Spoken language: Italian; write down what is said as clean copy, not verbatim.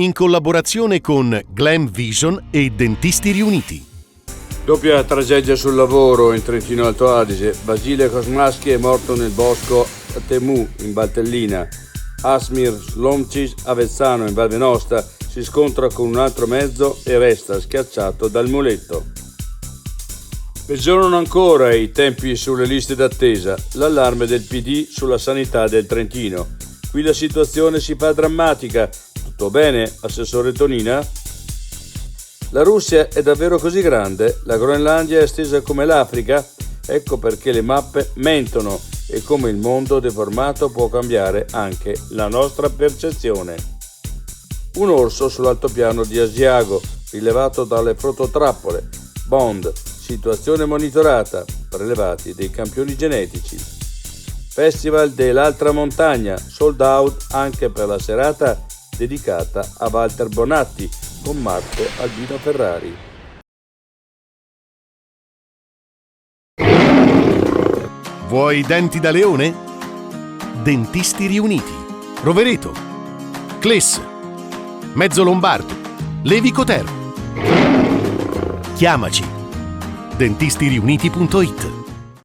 in collaborazione con Glam Vision e Dentisti Riuniti. Doppia tragedia sul lavoro in Trentino Alto Adige. Basile Kosmaschi è morto nel bosco a Temu, in Valtellina. Asmir Slomcic a Vezzano, in Val Venosta, si scontra con un altro mezzo e resta schiacciato dal muletto. Peggiorano ancora i tempi sulle liste d'attesa. L'allarme del PD sulla sanità del Trentino. Qui la situazione si fa drammatica. Tutto bene, assessore Tonina? La Russia è davvero così grande? La Groenlandia è estesa come l'Africa? Ecco perché le mappe mentono e come il mondo deformato può cambiare anche la nostra percezione. Un orso sull'altopiano di Asiago, rilevato dalle fototrappole. Bond, situazione monitorata, prelevati dei campioni genetici. Festival dell'Altra Montagna, sold out anche per la serata dedicata a Walter Bonatti con Marco Albino Ferrari. Vuoi i denti da leone? Dentisti Riuniti, Rovereto, Cles, Mezzo Lombardo, Levico Terme. Chiamaci. dentistiriuniti.it